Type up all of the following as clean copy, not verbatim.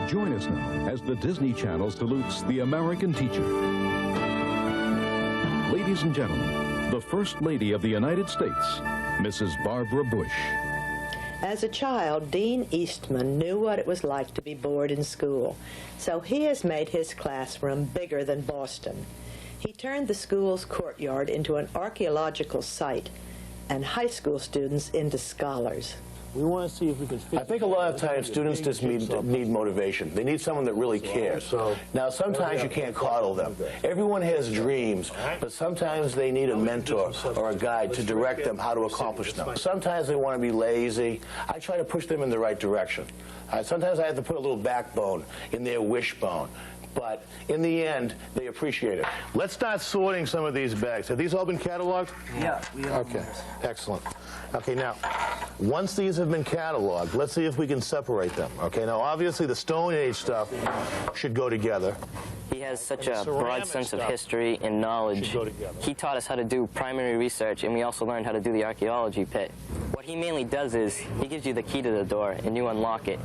Join us now as the Disney Channel salutes the American teacher. Ladies and gentlemen, the First Lady of the United States, Mrs. Barbara Bush. As a child, Dean Eastman knew what it was like to be bored in school, so he has made his classroom bigger than Boston. He turned the school's courtyard into an archaeological site and high school students into scholars. We want to see if we can fit. I think a lot of times students just need motivation. They need someone that really cares. Now, sometimes you can't coddle them. Everyone has dreams, but sometimes they need a mentor or a guide to direct them how to accomplish them. Sometimes they want to be lazy. I try to push them in the right direction. Sometimes I have to put a little backbone in their wishbone. But in the end, they appreciate it. Let's start sorting some of these bags. Have these all been cataloged? Yeah. Okay, excellent. Okay, now, once these have been cataloged, let's see if we can separate them. Okay, now obviously the Stone Age stuff should go together. He has such a broad sense of history and knowledge. He taught us how to do primary research, and we also learned how to do the archaeology pit. What he mainly does is he gives you the key to the door, and you unlock it.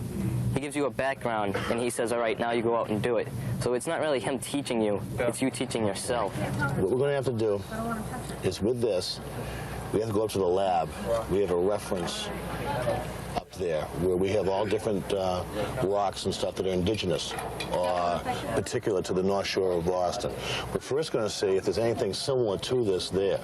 He gives you a background, and he says, all right, now you go out and do it. So it's not really him teaching you, it's you teaching yourself. What we're going to have to do is with this, we have to go up to the lab. We have a reference up there where we have all different rocks and stuff that are indigenous or particular to the North Shore of Boston. We're first going to see if there's anything similar to this there.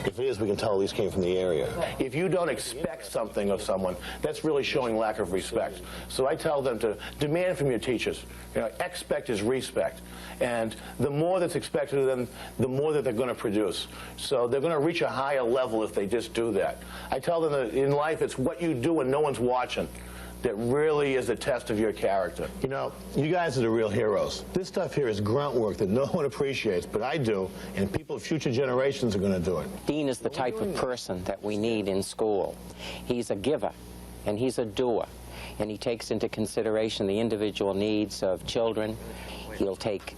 If it is, we can tell these came from the area. If you don't expect something of someone, that's really showing lack of respect. So I tell them to demand from your teachers. You know, expect is respect. And the more that's expected of them, the more that they're going to produce. So they're going to reach a higher level if they just do that. I tell them that in life, it's what you do when no one's watching that really is a test of your character. You know, you guys are the real heroes. This stuff here is grunt work that no one appreciates, but I do, and people, future generations are going to do it. Dean is the type of person that we need in school. He's a giver, and he's a doer, and he takes into consideration the individual needs of children. He'll take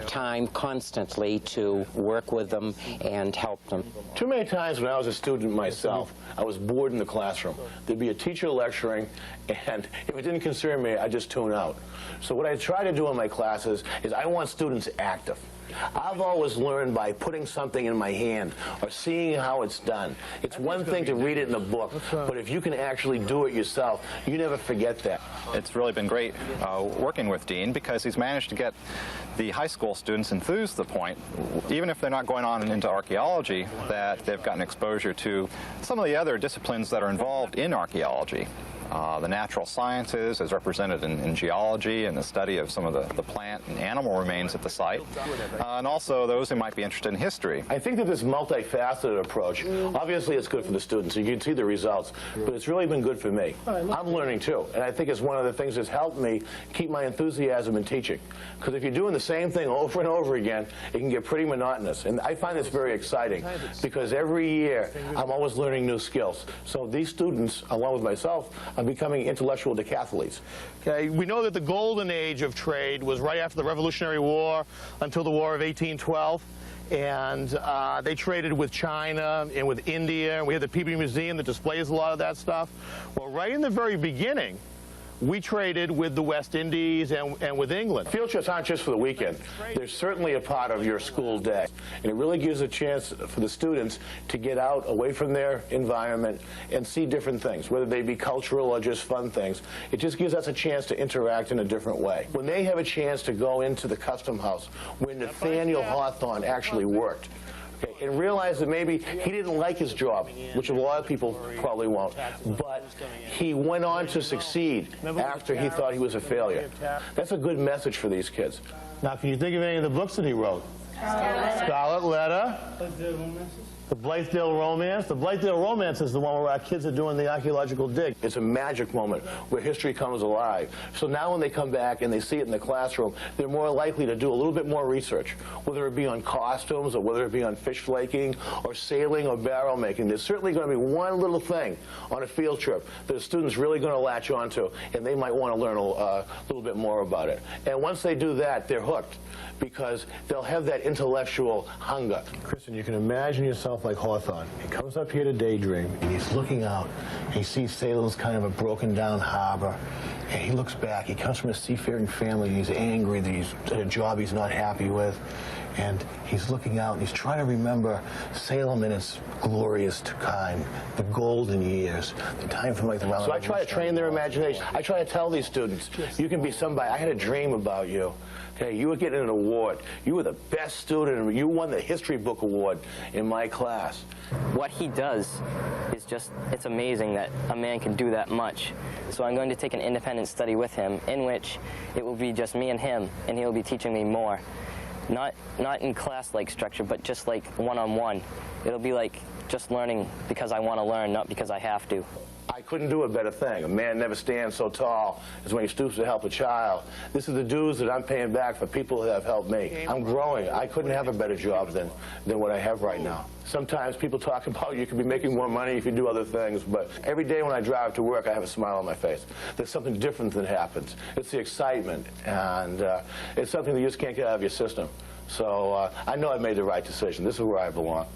time constantly to work with them and help them. Too many times when I was a student myself, I was bored in the classroom. There'd be a teacher lecturing, and if it didn't concern me, I'd just tune out. So what I try to do in my classes is I want students active. I've always learned by putting something in my hand or seeing how it's done. It's one thing to read it in a book, but if you can actually do it yourself, you never forget that. It's really been great working with Dean because he's managed to get the high school students enthused to the point, even if they're not going on into archaeology, that they've gotten exposure to some of the other disciplines that are involved in archaeology. The natural sciences as represented in geology and the study of some of the plant and animal remains at the site, and also those who might be interested in history. I think that this multifaceted approach, obviously it's good for the students, you can see the results, but it's really been good for me. I'm learning too, and I think it's one of the things that's helped me keep my enthusiasm in teaching. Because if you're doing the same thing over and over again, it can get pretty monotonous, and I find this very exciting because every year I'm always learning new skills. So these students, along with myself, are becoming intellectual decathletes. Okay, we know that the golden age of trade was right after the Revolutionary War until the War of 1812. And they traded with China and with India. And we have the Peabody Museum that displays a lot of that stuff. Well, right in the very beginning, we traded with the West Indies and with England. Field trips aren't just for the weekend. They're certainly a part of your school day. And it really gives a chance for the students to get out away from their environment and see different things, whether they be cultural or just fun things. It just gives us a chance to interact in a different way. When they have a chance to go into the custom house where Nathaniel Hawthorne actually worked, and realize that maybe he didn't like his job, which a lot of people probably won't, but he went on to succeed after he thought he was a failure. That's a good message for these kids. Now, can you think of any of the books that he wrote? Scarlet Letter. The Blythedale Romance. The Blythedale Romance is the one where our kids are doing the archaeological dig. It's a magic moment where history comes alive. So now when they come back and they see it in the classroom, they're more likely to do a little bit more research, whether it be on costumes or whether it be on fish flaking or sailing or barrel making. There's certainly going to be one little thing on a field trip that the student's really going to latch onto, and they might want to learn a little bit more about it. And once they do that, they're hooked, because they'll have that intellectual hunger. Kristen, you can imagine yourself himself like Hawthorne. He comes up here to daydream, and he's looking out, and he sees Salem's kind of a broken-down harbor, and he looks back. He comes from a seafaring family, and he's angry that he's at a job he's not happy with, and he's looking out, and he's trying to remember Salem in its glorious time, the golden years, the time from like the Round. So I try to train their imagination. I try to tell these students, you can be somebody. I had a dream about you. Okay, you were getting an award. You were the best student, and you won the history book award in my class. What he does is just, it's amazing that a man can do that much. So I'm going to take an independent study with him in which it will be just me and him, and he'll be teaching me more. Not in class-like structure, but just like one-on-one. It'll be like just learning because I want to learn, not because I have to. I couldn't do a better thing. A man never stands so tall as when he stoops to help a child. This is the dues that I'm paying back for people that have helped me. I'm growing. I couldn't have a better job than what I have right now. Sometimes people talk about you could be making more money if you do other things, but every day when I drive to work, I have a smile on my face. There's something different that happens. It's the excitement, and it's something that you just can't get out of your system. So I know I've made the right decision. This is where I belong.